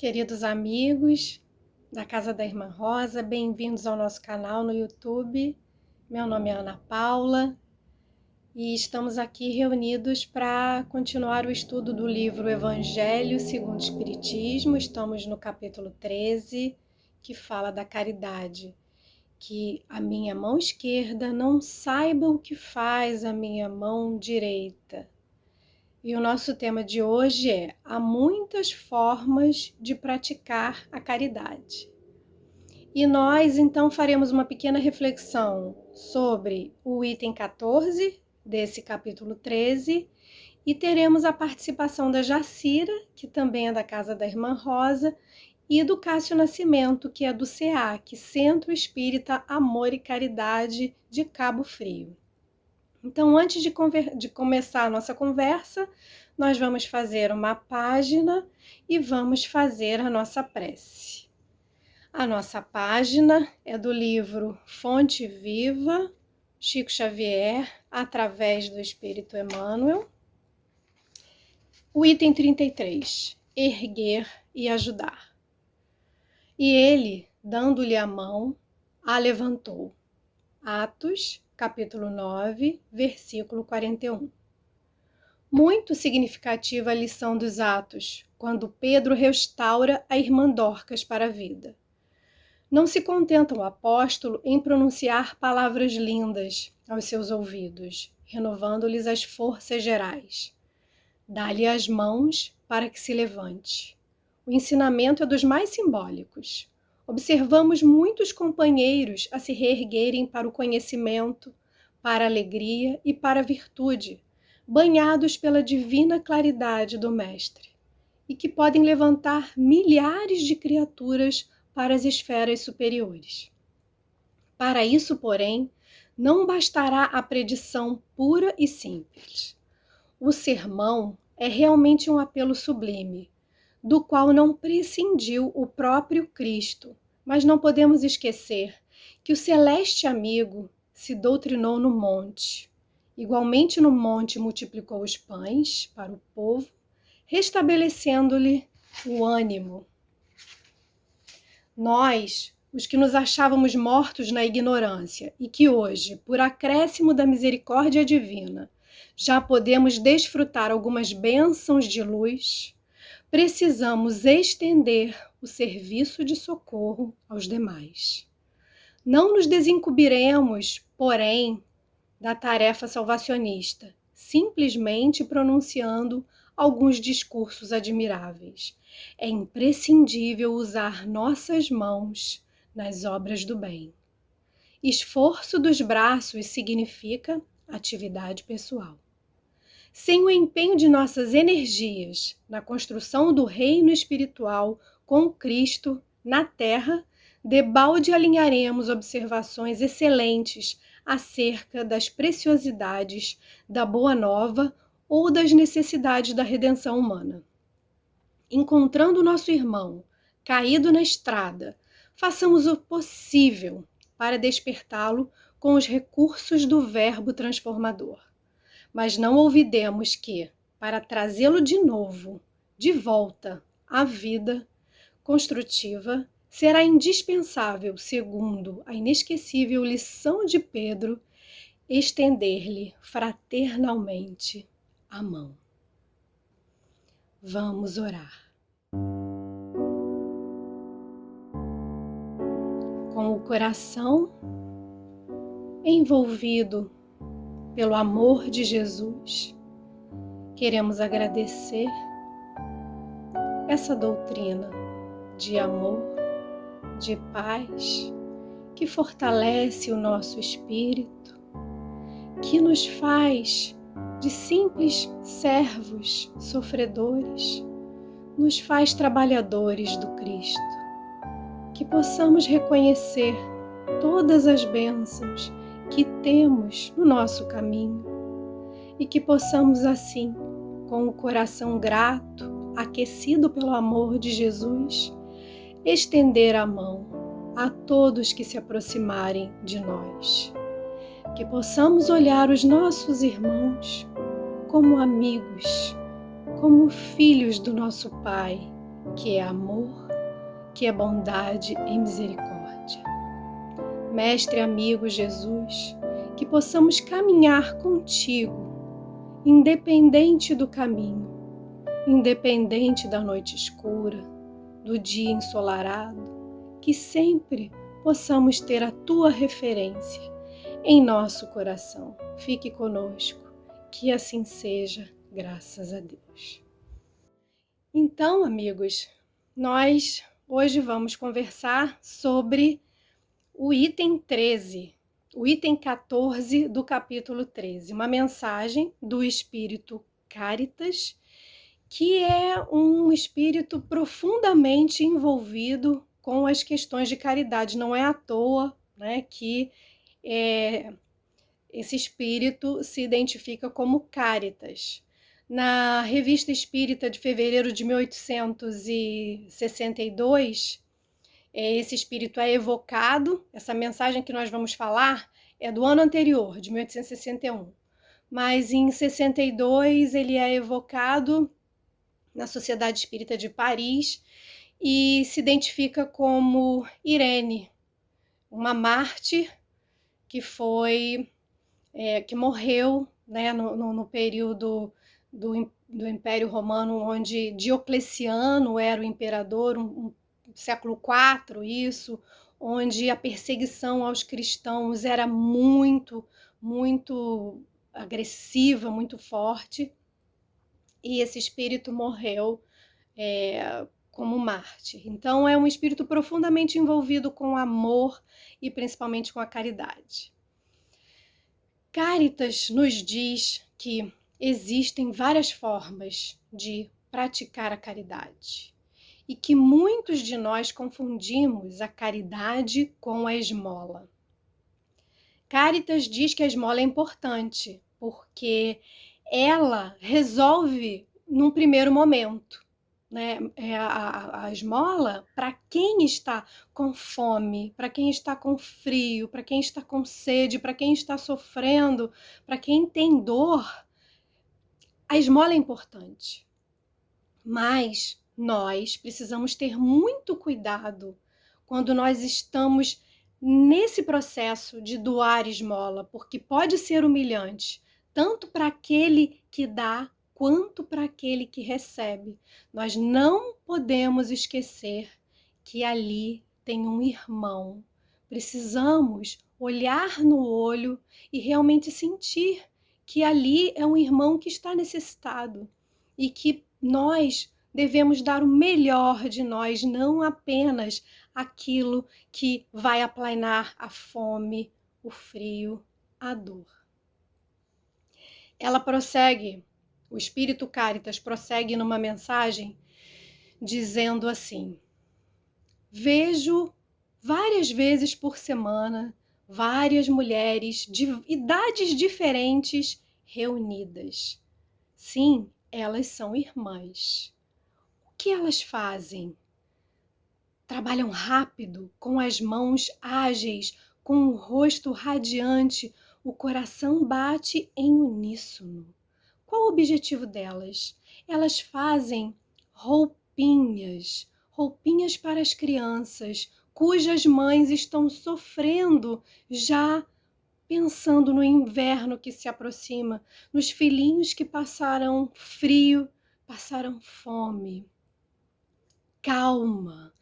Queridos amigos da Casa da Irmã Rosa, bem-vindos ao nosso canal no YouTube. Meu nome é Ana Paula e estamos aqui reunidos para continuar o estudo do livro Evangelho segundo o Espiritismo. Estamos no capítulo 13, que fala da caridade. Que a minha mão esquerda não saiba o que faz a minha mão direita. E o nosso tema de hoje é: há muitas formas de praticar a caridade. E nós então faremos uma pequena reflexão sobre o item 14 desse capítulo 13 e teremos a participação da Jacira, que também é da Casa da Irmã Rosa, e do Cássio Nascimento, que é do CEAC, Centro Espírita Amor e Caridade de Cabo Frio. Então, antes de começar a nossa conversa, nós vamos fazer uma página e vamos fazer a nossa prece. A nossa página é do livro Fonte Viva, Chico Xavier, através do Espírito Emmanuel. O item 33, erguer e ajudar. E ele, dando-lhe a mão, a levantou. Atos, capítulo 9, versículo 41. Muito significativa a lição dos Atos, quando Pedro restaura a irmã Dorcas para a vida. Não se contenta o apóstolo em pronunciar palavras lindas aos seus ouvidos, renovando-lhes as forças gerais. Dá-lhe as mãos para que se levante. O ensinamento é dos mais simbólicos. Observamos muitos companheiros a se reerguerem para o conhecimento, para a alegria e para a virtude, banhados pela divina claridade do Mestre, e que podem levantar milhares de criaturas para as esferas superiores. Para isso, porém, não bastará a predição pura e simples. O sermão é realmente um apelo sublime, do qual não prescindiu o próprio Cristo, mas não podemos esquecer que o celeste amigo se doutrinou no monte. Igualmente no monte multiplicou os pães para o povo, restabelecendo-lhe o ânimo. Nós, os que nos achávamos mortos na ignorância e que hoje, por acréscimo da misericórdia divina, já podemos desfrutar algumas bênçãos de luz, precisamos estender o serviço de socorro aos demais. Não nos desincumbiremos, porém, da tarefa salvacionista, simplesmente pronunciando alguns discursos admiráveis. É imprescindível usar nossas mãos nas obras do bem. Esforço dos braços significa atividade pessoal. Sem o empenho de nossas energias na construção do reino espiritual com Cristo na terra, debalde alinharemos observações excelentes acerca das preciosidades da Boa Nova ou das necessidades da redenção humana. Encontrando nosso irmão caído na estrada, façamos o possível para despertá-lo com os recursos do Verbo transformador. Mas não olvidemos que, para trazê-lo de volta à vida construtiva, será indispensável, segundo a inesquecível lição de Pedro, estender-lhe fraternalmente a mão. Vamos orar. Com o coração envolvido pelo amor de Jesus, queremos agradecer essa doutrina de amor, de paz, que fortalece o nosso espírito, que nos faz de simples servos sofredores, nos faz trabalhadores do Cristo, que possamos reconhecer todas as bênçãos que temos no nosso caminho e que possamos assim, com o coração grato, aquecido pelo amor de Jesus, estender a mão a todos que se aproximarem de nós. Que possamos olhar os nossos irmãos como amigos, como filhos do nosso Pai que é amor, que é bondade e misericórdia. Mestre amigo Jesus, que possamos caminhar contigo, independente do caminho, independente da noite escura, do dia ensolarado, que sempre possamos ter a tua referência em nosso coração. Fique conosco, que assim seja, graças a Deus. Então, amigos, nós hoje vamos conversar sobre o item 13, o item 14 do capítulo 13, uma mensagem do Espírito Caritas, que é um espírito profundamente envolvido com as questões de caridade. Não é à toa, né, que esse espírito se identifica como Caritas. Na Revista Espírita de fevereiro de 1862, esse espírito é evocado. Essa mensagem que nós vamos falar é do ano anterior, de 1861. Mas em 62 ele é evocado na Sociedade Espírita de Paris e se identifica como Irene, uma mártir que que morreu, né, no período do Império Romano, onde Diocleciano era o imperador, século IV, isso, onde a perseguição aos cristãos era muito agressiva, muito forte, e esse espírito morreu como mártir. Então é um espírito profundamente envolvido com o amor e principalmente com a caridade. Caritas nos diz que existem várias formas de praticar a caridade e que muitos de nós confundimos a caridade com a esmola. Caritas diz que a esmola é importante porque ela resolve num primeiro momento, né? A esmola, para quem está com fome, para quem está com frio, para quem está com sede, para quem está sofrendo, para quem tem dor, a esmola é importante. Mas nós precisamos ter muito cuidado quando nós estamos nesse processo de doar esmola, porque pode ser humilhante, tanto para aquele que dá, quanto para aquele que recebe. Nós não podemos esquecer que ali tem um irmão. Precisamos olhar no olho e realmente sentir que ali é um irmão que está necessitado e que nós devemos dar o melhor de nós, não apenas aquilo que vai aplanar a fome, o frio, a dor. Ela prossegue, o Espírito Caritas prossegue numa mensagem dizendo assim: vejo várias vezes por semana várias mulheres de idades diferentes reunidas. Sim, elas são irmãs. O que elas fazem? Trabalham rápido, com as mãos ágeis, com o rosto radiante, o coração bate em uníssono. Qual o objetivo delas? Elas fazem roupinhas para as crianças, cujas mães estão sofrendo já pensando no inverno que se aproxima, nos filhinhos que passaram frio, passaram fome. Calma,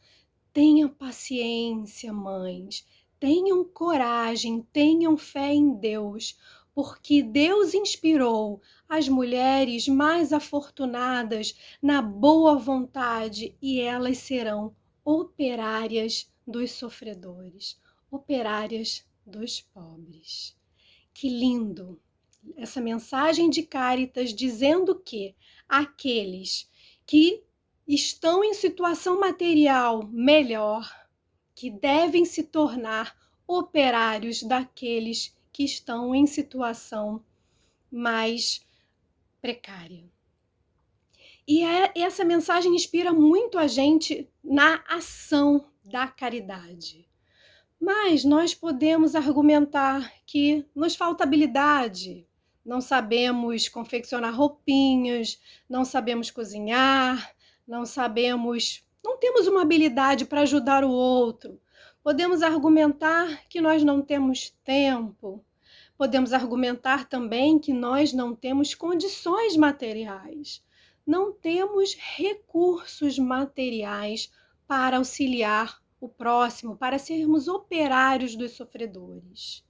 tenham paciência, mães, tenham coragem, tenham fé em Deus, porque Deus inspirou as mulheres mais afortunadas na boa vontade e elas serão operárias dos sofredores, operárias dos pobres. Que lindo! Essa mensagem de Caritas dizendo que aqueles que estão em situação material melhor, que devem se tornar operários daqueles que estão em situação mais precária. E essa mensagem inspira muito a gente na ação da caridade. Mas nós podemos argumentar que nos falta habilidade, não sabemos confeccionar roupinhas, não sabemos cozinhar, não temos uma habilidade para ajudar o outro. Podemos argumentar que nós não temos tempo. Podemos argumentar também que nós não temos condições materiais. Não temos recursos materiais para auxiliar o próximo, para sermos operários dos sofredores.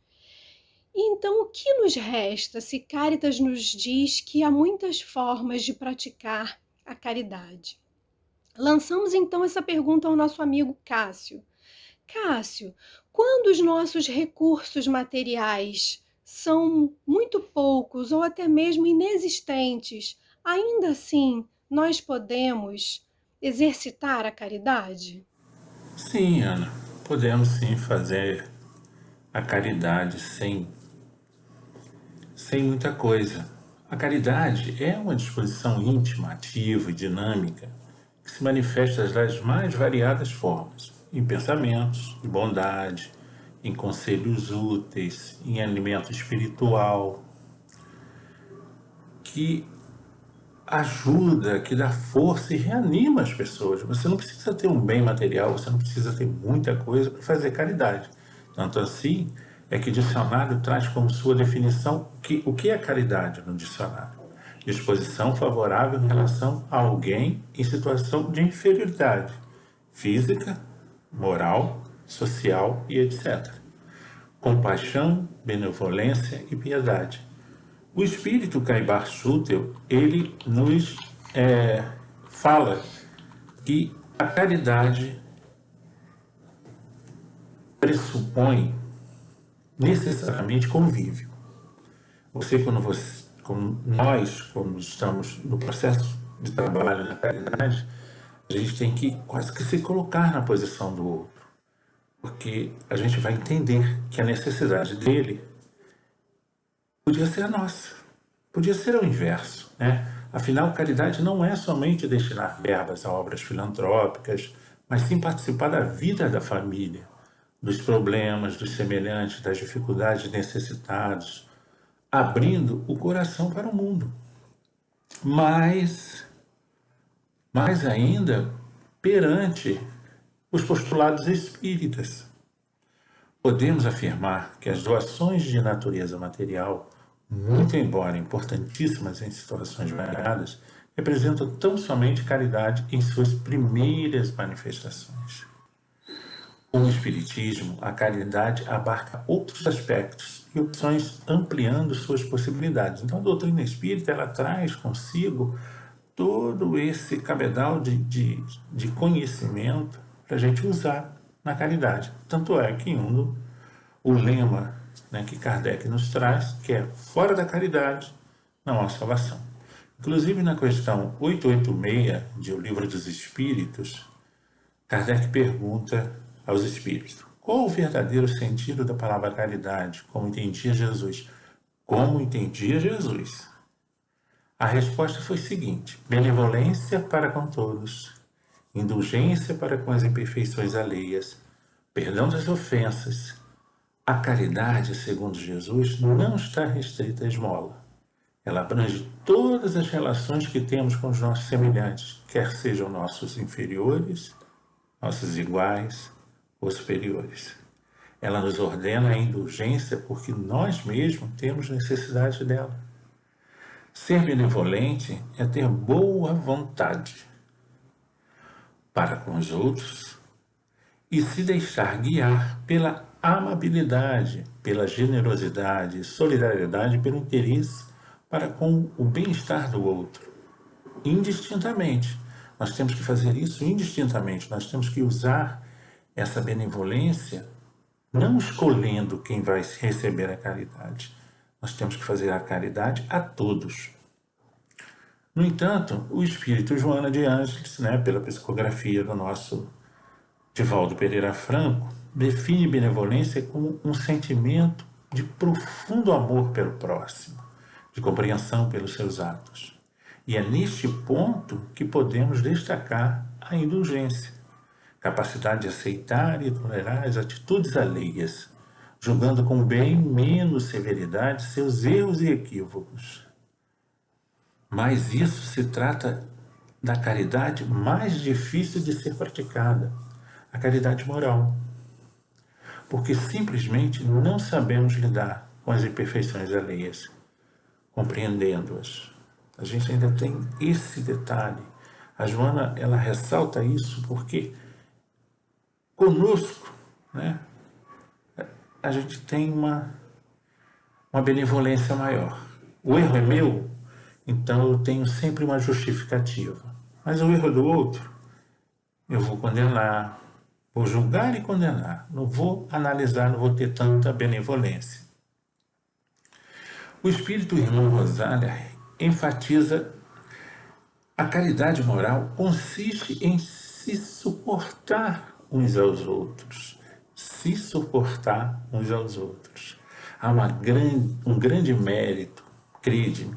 Então, o que nos resta se Cáritas nos diz que há muitas formas de praticar a caridade? Lançamos então essa pergunta ao nosso amigo Cássio. Cássio, quando os nossos recursos materiais são muito poucos ou até mesmo inexistentes, ainda assim nós podemos exercitar a caridade? Sim, Ana, podemos sim fazer a caridade sem muita coisa. A caridade é uma disposição íntima, ativa e dinâmica que se manifesta das mais variadas formas, em pensamentos de bondade, em conselhos úteis, em alimento espiritual, que ajuda, que dá força e reanima as pessoas. Você não precisa ter um bem material, você não precisa ter muita coisa para fazer caridade. Tanto assim é que o dicionário traz como sua definição o que é caridade no dicionário. Disposição favorável em relação a alguém em situação de inferioridade física, moral, social e etc. Compaixão, benevolência e piedade. O espírito Caibar Schutel, ele nos fala que a caridade pressupõe necessariamente convívio. Quando estamos no processo de trabalho na caridade, a gente tem que quase que se colocar na posição do outro, porque a gente vai entender que a necessidade dele podia ser a nossa, podia ser o inverso, né? Afinal, caridade não é somente destinar verbas a obras filantrópicas, mas sim participar da vida da família, dos problemas, dos semelhantes, das dificuldades necessitados, abrindo o coração para o mundo. Mas, mais ainda, perante os postulados espíritas. Podemos afirmar que as doações de natureza material, muito embora importantíssimas em situações variadas, representam tão somente caridade em suas primeiras manifestações. Com o Espiritismo, a caridade abarca outros aspectos e opções, ampliando suas possibilidades. Então, a doutrina espírita ela traz consigo todo esse cabedal de conhecimento para a gente usar na caridade. Tanto é que o lema, né, que Kardec nos traz, que é fora da caridade não há salvação. Inclusive na questão 886 de O Livro dos Espíritos, Kardec pergunta aos espíritos: qual o verdadeiro sentido da palavra caridade, como entendia Jesus? Como entendia Jesus? A resposta foi a seguinte: benevolência para com todos, indulgência para com as imperfeições alheias, perdão das ofensas. A caridade, segundo Jesus, não está restrita à esmola. Ela abrange todas as relações que temos com os nossos semelhantes, quer sejam nossos inferiores, nossos iguais ou superiores. Ela nos ordena a indulgência porque nós mesmos temos necessidade dela. Ser benevolente é ter boa vontade para com os outros e se deixar guiar pela amabilidade, pela generosidade, solidariedade, pelo interesse para com o bem-estar do outro, indistintamente. Nós temos que fazer isso indistintamente, nós temos que usar essa benevolência não escolhendo quem vai receber a caridade. Nós temos que fazer a caridade a todos. No entanto, o espírito Joana de Ângeles, né, pela psicografia do nosso Divaldo Pereira Franco, define benevolência como um sentimento de profundo amor pelo próximo, de compreensão pelos seus atos. E é neste ponto que podemos destacar a indulgência, capacidade de aceitar e tolerar as atitudes alheias, julgando com bem menos severidade seus erros e equívocos. Mas isso se trata da caridade mais difícil de ser praticada, a caridade moral. Porque simplesmente não sabemos lidar com as imperfeições alheias, compreendendo-as. A gente ainda tem esse detalhe. A Joana, ela ressalta isso porque conosco, né, a gente tem uma benevolência maior. O erro é meu, então eu tenho sempre uma justificativa. Mas o erro do outro, eu vou condenar, vou julgar e condenar. Não vou analisar, não vou ter tanta benevolência. O espírito irmão Rosália enfatiza a caridade moral consiste em se suportar uns aos outros. Se suportar uns aos outros. Há um grande mérito, crede-me,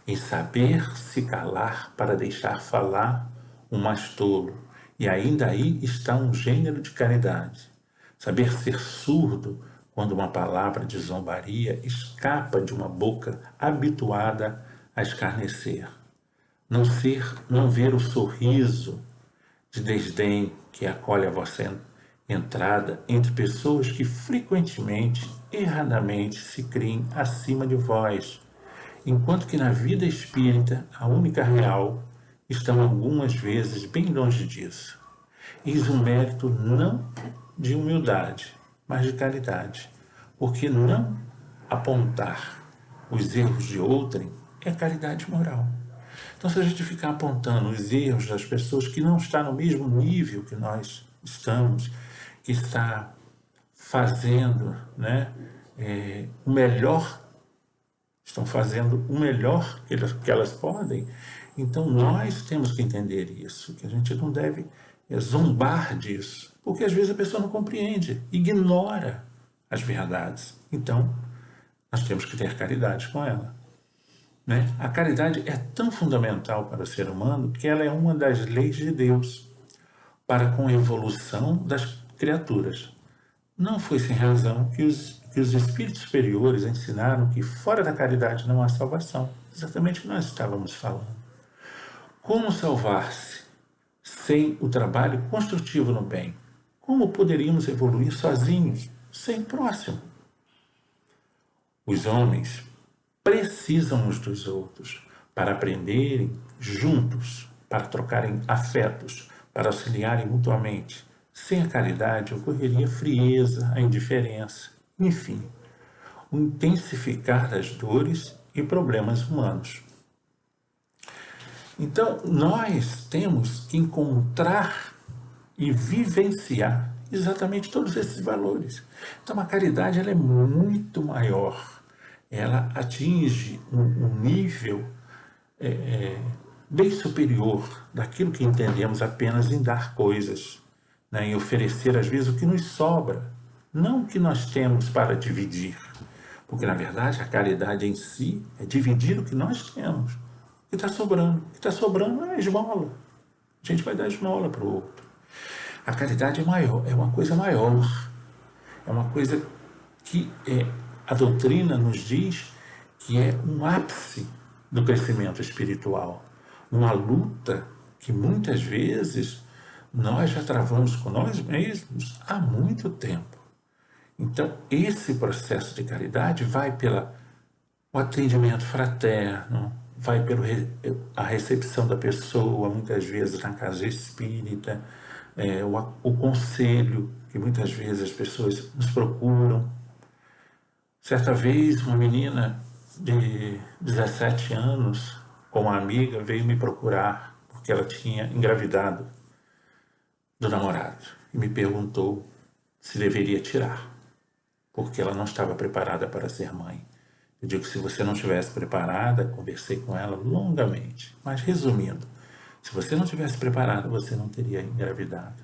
em saber se calar para deixar falar o mais tolo. E ainda aí está um gênero de caridade. Saber ser surdo quando uma palavra de zombaria escapa de uma boca habituada a escarnecer. Não ver o sorriso de desdém que acolhe a vossa entrada entre pessoas que frequentemente, erradamente, se criem acima de vós, enquanto que na vida espírita, a única real, estão algumas vezes bem longe disso. Eis um mérito não de humildade, mas de caridade, porque não apontar os erros de outrem é caridade moral. Então, se a gente ficar apontando os erros das pessoas que não estão no mesmo nível que nós estamos, que está fazendo, né, o melhor, estão fazendo o melhor que elas podem, então nós temos que entender isso, que a gente não deve zombar disso, porque às vezes a pessoa não compreende, ignora as verdades. Então, nós temos que ter caridade com ela. Né? A caridade é tão fundamental para o ser humano que ela é uma das leis de Deus para com a evolução das criaturas. Não foi sem razão que os espíritos superiores ensinaram que fora da caridade não há salvação. Exatamente o que nós estávamos falando. Como salvar-se sem o trabalho construtivo no bem? Como poderíamos evoluir sozinhos, sem próximo? Os homens precisam uns dos outros para aprenderem juntos, para trocarem afetos, para auxiliarem mutuamente. Sem a caridade ocorreria frieza, a indiferença, enfim, o intensificar das dores e problemas humanos. Então, nós temos que encontrar e vivenciar exatamente todos esses valores. Então, a caridade ela é muito maior. Ela atinge um nível bem superior daquilo que entendemos apenas em dar coisas, né, em oferecer, às vezes, o que nos sobra, não o que nós temos para dividir. Porque, na verdade, a caridade em si é dividir o que nós temos. O que está sobrando? O que está sobrando é a esmola. A gente vai dar esmola para o outro. A caridade é maior, é uma coisa maior. É uma coisa que a doutrina nos diz que é um ápice do crescimento espiritual. Uma luta que muitas vezes nós já travamos com nós mesmos há muito tempo. Então, esse processo de caridade vai pelo atendimento fraterno, vai pela recepção da pessoa, muitas vezes na casa espírita, o conselho, que muitas vezes as pessoas nos procuram. Certa vez, uma menina de 17 anos, com uma amiga, veio me procurar porque ela tinha engravidado do namorado e me perguntou se deveria tirar, porque ela não estava preparada para ser mãe. Eu digo que se você não estivesse preparada, conversei com ela longamente, mas resumindo, se você não estivesse preparada, você não teria engravidado.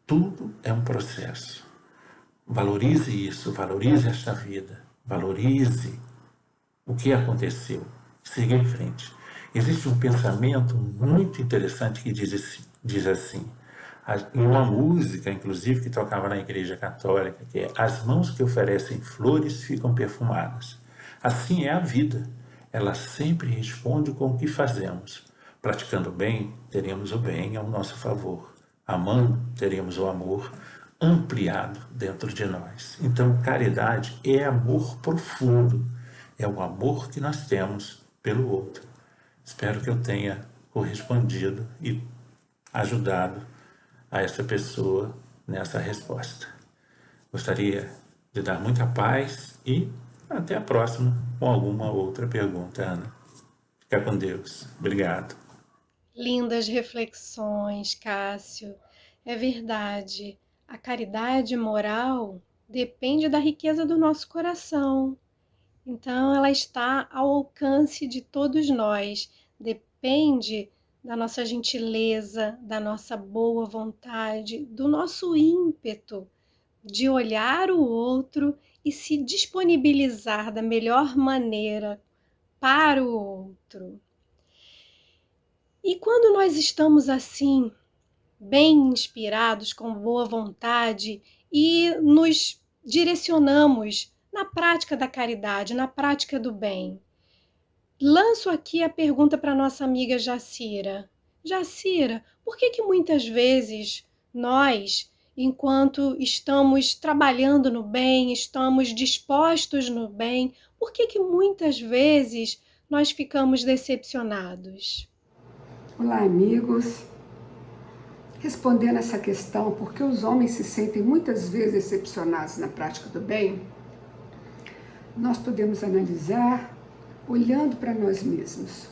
Tudo é um processo. Valorize isso, valorize esta vida, valorize o que aconteceu, siga em frente. Existe um pensamento muito interessante que diz assim, em uma música, inclusive, que tocava na Igreja Católica, que é: as mãos que oferecem flores ficam perfumadas. Assim é a vida. Ela sempre responde com o que fazemos. Praticando o bem, teremos o bem ao nosso favor. Amando, teremos o amor ampliado dentro de nós. Então, caridade é amor profundo, é o amor que nós temos pelo outro. Espero que eu tenha correspondido e ajudado a essa pessoa nessa resposta. Gostaria de dar muita paz e até a próxima com alguma outra pergunta, Ana. Fica com Deus. Obrigado. Lindas reflexões, Cássio. É verdade. A caridade moral depende da riqueza do nosso coração. Então, ela está ao alcance de todos nós. Depende da nossa gentileza, da nossa boa vontade, do nosso ímpeto de olhar o outro e se disponibilizar da melhor maneira para o outro. E quando nós estamos assim, bem inspirados, com boa vontade e nos direcionamos na prática da caridade, na prática do bem, lanço aqui a pergunta para nossa amiga Jacira. Jacira, por que muitas vezes nós, enquanto estamos trabalhando no bem, estamos dispostos no bem, por que muitas vezes nós ficamos decepcionados? Olá, amigos. Respondendo essa questão, por que os homens se sentem muitas vezes decepcionados na prática do bem, nós podemos analisar olhando para nós mesmos.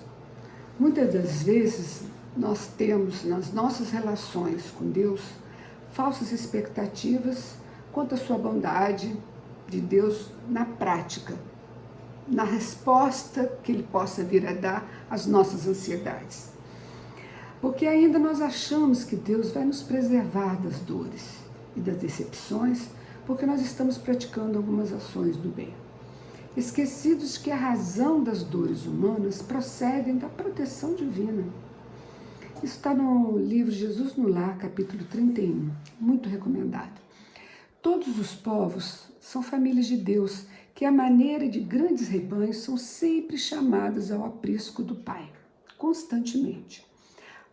Muitas das vezes nós temos nas nossas relações com Deus falsas expectativas quanto à sua bondade de Deus na prática, na resposta que Ele possa vir a dar às nossas ansiedades. Porque ainda nós achamos que Deus vai nos preservar das dores e das decepções, porque nós estamos praticando algumas ações do bem. Esquecidos que a razão das dores humanas procedem da proteção divina. Isso está no livro Jesus no Lar, capítulo 31, muito recomendado. Todos os povos são famílias de Deus, que à maneira de grandes rebanhos são sempre chamadas ao aprisco do Pai, constantemente.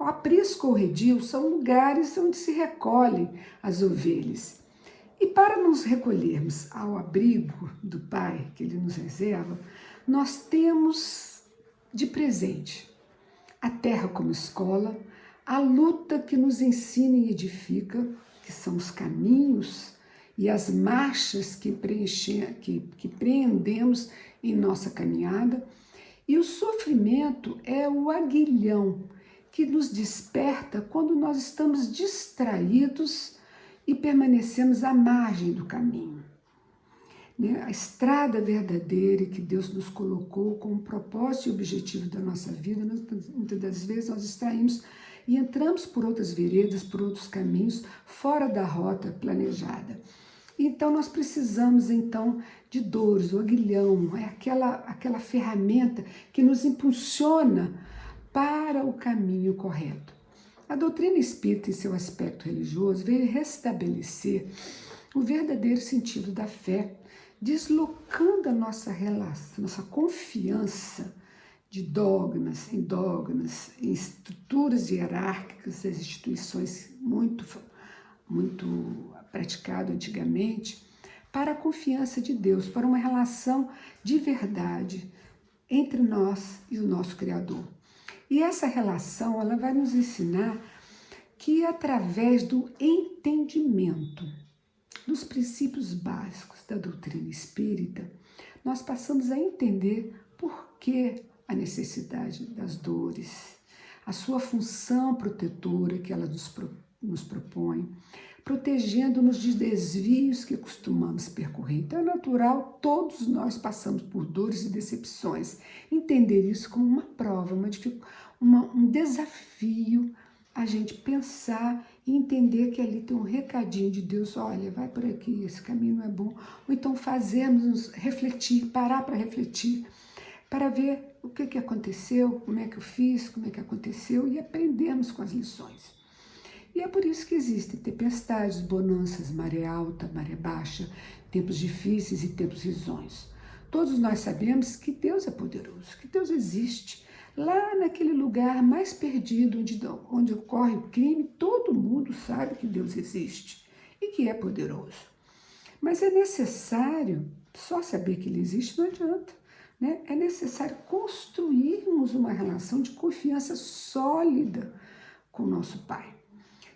O aprisco ou redil são lugares onde se recolhem as ovelhas. E para nos recolhermos ao abrigo do Pai que Ele nos reserva, nós temos de presente a terra como escola, a luta que nos ensina e edifica, que são os caminhos e as marchas que preendemos em nossa caminhada, e o sofrimento é o aguilhão que nos desperta quando nós estamos distraídos e permanecemos à margem do caminho. A estrada verdadeira que Deus nos colocou como propósito e objetivo da nossa vida, muitas das vezes nós distraímos e entramos por outras veredas, por outros caminhos, fora da rota planejada. Então nós precisamos então de dores, o aguilhão, é aquela ferramenta que nos impulsiona para o caminho correto. A doutrina espírita, em seu aspecto religioso, veio restabelecer o verdadeiro sentido da fé, deslocando a nossa relação, nossa confiança de dogmas, em estruturas hierárquicas das instituições muito praticado antigamente, para a confiança de Deus, para uma relação de verdade entre nós e o nosso Criador. E essa relação, ela vai nos ensinar que através do entendimento dos princípios básicos da doutrina espírita, nós passamos a entender por que a necessidade das dores, a sua função protetora que ela nos propõe, protegendo-nos de desvios que costumamos percorrer. Então é natural, todos nós passamos por dores e decepções. Entender isso como uma prova, um desafio, a gente pensar e entender que ali tem um recadinho de Deus, olha, vai por aqui, esse caminho não é bom. Ou então fazermos refletir, parar para refletir, para ver o que aconteceu, como é que eu fiz, como é que aconteceu, e aprendermos com as lições. E é por isso que existem tempestades, bonanças, maré alta, maré baixa, tempos difíceis e tempos risonhos. Todos nós sabemos que Deus é poderoso, que Deus existe. lá naquele lugar mais perdido, onde ocorre o crime, todo mundo sabe que Deus existe e que é poderoso. Mas é necessário, só saber que Ele existe não adianta, né? É necessário construirmos uma relação de confiança sólida com o nosso Pai.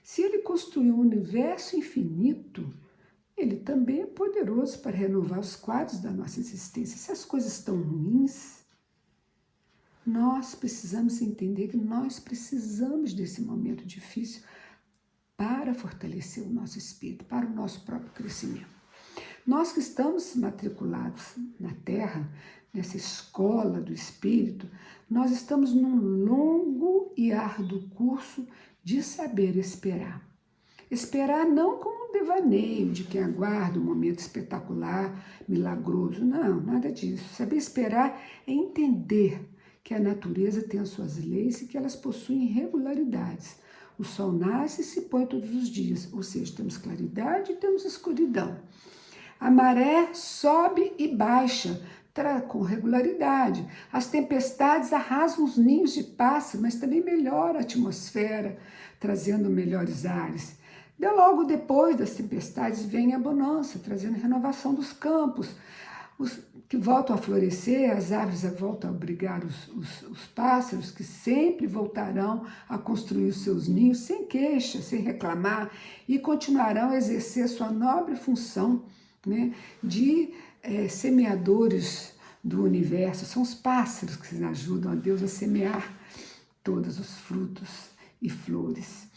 Se Ele construiu um universo infinito, Ele também é poderoso para renovar os quadros da nossa existência. Se as coisas estão ruins, nós precisamos entender que nós precisamos desse momento difícil para fortalecer o nosso espírito, para o nosso próprio crescimento. Nós que estamos matriculados na Terra, nessa escola do Espírito, nós estamos num longo e árduo curso de saber esperar. Esperar não como um devaneio de quem aguarda um momento espetacular, milagroso. Não, nada disso. Saber esperar é entender que a natureza tem as suas leis e que elas possuem regularidades. O sol nasce e se põe todos os dias, ou seja, temos claridade e temos escuridão. A maré sobe e baixa com regularidade. As tempestades arrasam os ninhos de pássaro, mas também melhora a atmosfera, trazendo melhores ares. Logo depois das tempestades vem a bonança, trazendo renovação dos campos, que voltam a florescer, as árvores voltam a abrigar os pássaros, que sempre voltarão a construir os seus ninhos sem queixa, sem reclamar, e continuarão a exercer sua nobre função, né, de semeadores do universo. São os pássaros que ajudam a Deus a semear todos os frutos e flores.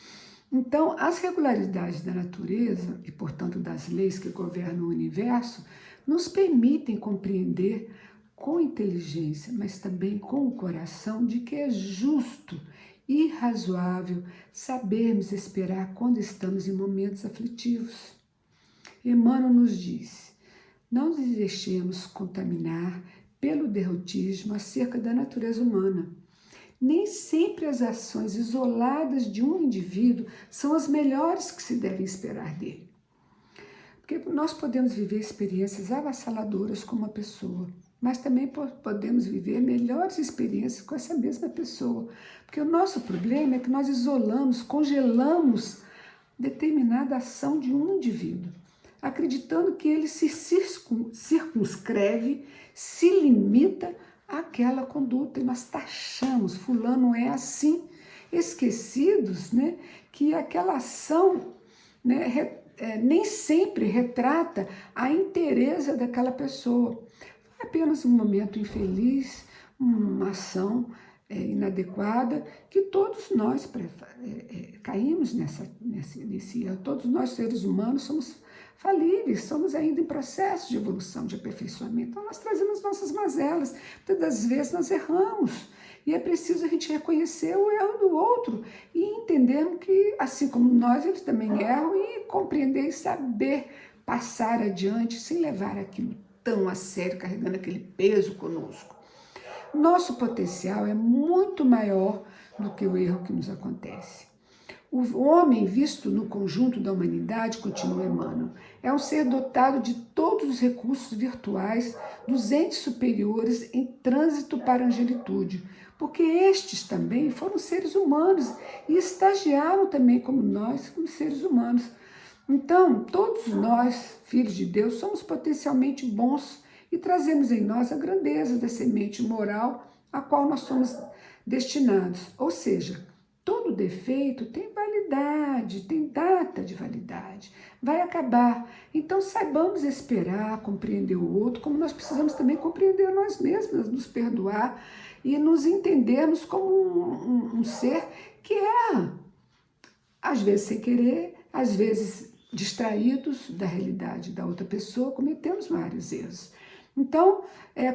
Então, as regularidades da natureza e, portanto, das leis que governam o universo, nos permitem compreender com inteligência, mas também com o coração, de que é justo e razoável sabermos esperar quando estamos em momentos aflitivos. Emmanuel nos diz: não nos deixemos contaminar pelo derrotismo acerca da natureza humana. Nem sempre as ações isoladas de um indivíduo são as melhores que se devem esperar dele. Porque nós podemos viver experiências avassaladoras com uma pessoa, mas também podemos viver melhores experiências com essa mesma pessoa. Porque o nosso problema é que nós isolamos, congelamos determinada ação de um indivíduo, acreditando que ele se circunscreve, se limita àquela conduta, e nós taxamos, fulano é assim, esquecidos, né, que aquela ação, né, nem sempre retrata a inteireza daquela pessoa. É apenas um momento infeliz, uma ação inadequada, que todos nós caímos nesse erro. Todos nós, seres humanos, somos falíveis, somos ainda em processo de evolução, de aperfeiçoamento. Então, nós trazemos nossas mazelas. Muitas das vezes nós erramos. E é preciso a gente reconhecer o erro do outro e entendermos que, assim como nós, eles também erram, e compreender e saber passar adiante sem levar aquilo tão a sério, carregando aquele peso conosco. Nosso potencial é muito maior do que o erro que nos acontece. O homem, visto no conjunto da humanidade, continua Emmanuel, é um ser dotado de todos os recursos virtuais dos entes superiores em trânsito para a angelitude, porque estes também foram seres humanos e estagiaram também como nós, como seres humanos. Então, todos nós, filhos de Deus, somos potencialmente bons e trazemos em nós a grandeza da semente moral a qual nós somos destinados. Ou seja, todo defeito tem validade, tem data de validade, vai acabar. Então, saibamos esperar, compreender o outro, como nós precisamos também compreender nós mesmos, nos perdoar e nos entendermos como um ser que erra, às vezes sem querer, às vezes distraídos da realidade da outra pessoa, cometemos vários erros. Então,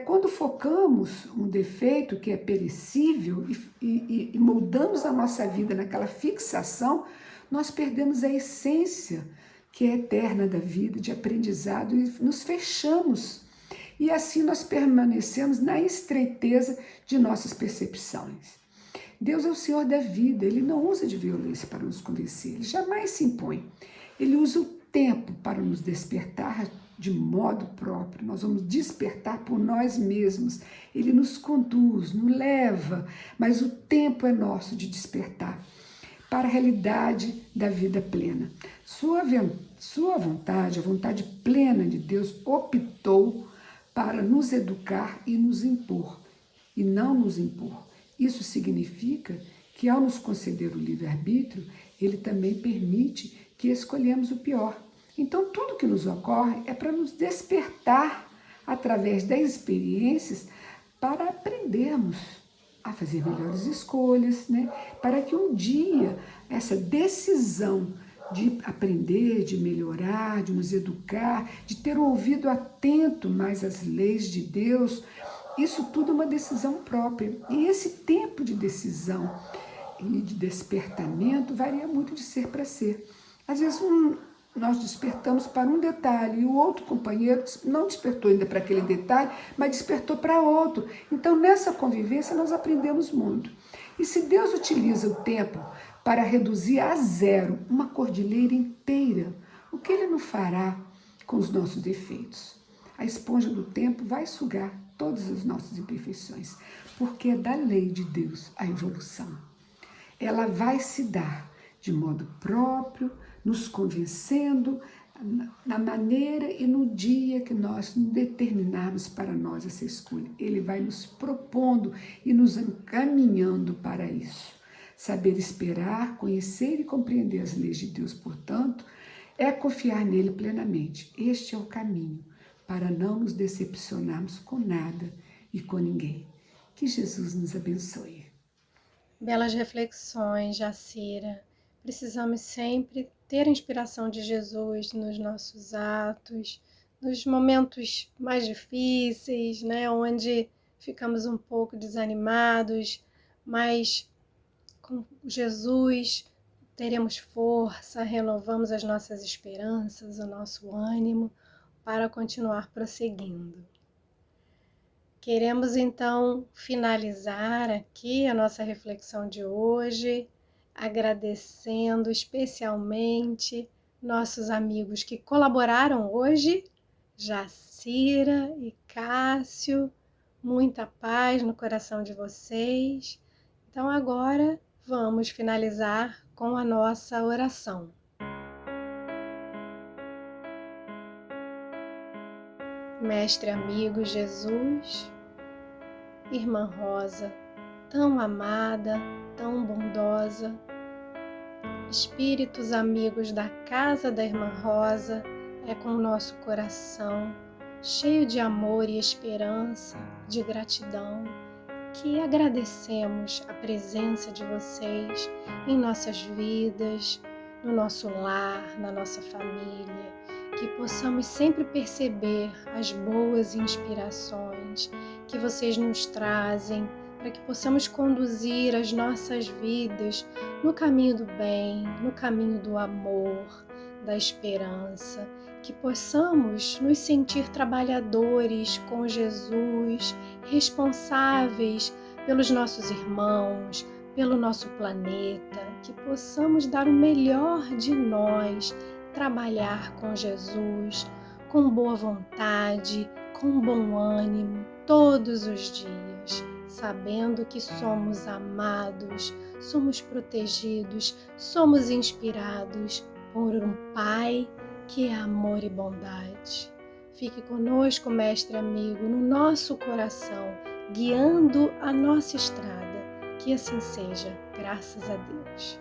quando focamos um defeito que é perecível e moldamos a nossa vida naquela fixação, nós perdemos a essência que é eterna da vida, de aprendizado, e nos fechamos. E assim nós permanecemos na estreiteza de nossas percepções. Deus é o Senhor da vida, Ele não usa de violência para nos convencer, Ele jamais se impõe. Ele usa o tempo para nos despertar de modo próprio, nós vamos despertar por nós mesmos. Ele nos conduz, nos leva, mas o tempo é nosso de despertar para a realidade da vida plena. Sua vontade, a vontade plena de Deus, optou para nos educar e nos impor, e não nos impor. Isso significa que, ao nos conceder o livre-arbítrio, Ele também permite que escolhemos o pior. Então, tudo que nos ocorre é para nos despertar através das experiências para aprendermos a fazer melhores escolhas, né? Para que um dia essa decisão de aprender, de melhorar, de nos educar, de ter um ouvido atento mais às leis de Deus, isso tudo é uma decisão própria. E esse tempo de decisão e de despertamento varia muito de ser para ser. Às vezes nós despertamos para um detalhe e o outro companheiro não despertou ainda para aquele detalhe, mas despertou para outro. Então, nessa convivência, nós aprendemos muito. E se Deus utiliza o tempo para reduzir a zero uma cordilheira inteira, o que Ele não fará com os nossos defeitos? A esponja do tempo vai sugar todas as nossas imperfeições, porque é da lei de Deus a evolução. Ela vai se dar de modo próprio, nos convencendo na maneira e no dia que nós determinarmos para nós essa escolha. Ele vai nos propondo e nos encaminhando para isso. Saber esperar, conhecer e compreender as leis de Deus, portanto, é confiar nele plenamente. Este é o caminho para não nos decepcionarmos com nada e com ninguém. Que Jesus nos abençoe. Belas reflexões, Jacira. Precisamos sempre ter a inspiração de Jesus nos nossos atos, nos momentos mais difíceis, né, onde ficamos um pouco desanimados, mas com Jesus teremos força, renovamos as nossas esperanças, o nosso ânimo para continuar prosseguindo. Queremos então finalizar aqui a nossa reflexão de hoje, agradecendo especialmente nossos amigos que colaboraram hoje, Jacira e Cássio, muita paz no coração de vocês. Então agora vamos finalizar com a nossa oração. Mestre amigo Jesus, Irmã Rosa, tão amada, tão bondosa, espíritos amigos da casa da Irmã Rosa, é com o nosso coração cheio de amor e esperança, de gratidão, que agradecemos a presença de vocês em nossas vidas, no nosso lar, na nossa família, que possamos sempre perceber as boas inspirações que vocês nos trazem, para que possamos conduzir as nossas vidas no caminho do bem, no caminho do amor, da esperança, que possamos nos sentir trabalhadores com Jesus, responsáveis pelos nossos irmãos, pelo nosso planeta, que possamos dar o melhor de nós, trabalhar com Jesus, com boa vontade, com bom ânimo, todos os dias, sabendo que somos amados, somos protegidos, somos inspirados por um Pai que é amor e bondade. Fique conosco, mestre amigo, no nosso coração, guiando a nossa estrada. Que assim seja, graças a Deus.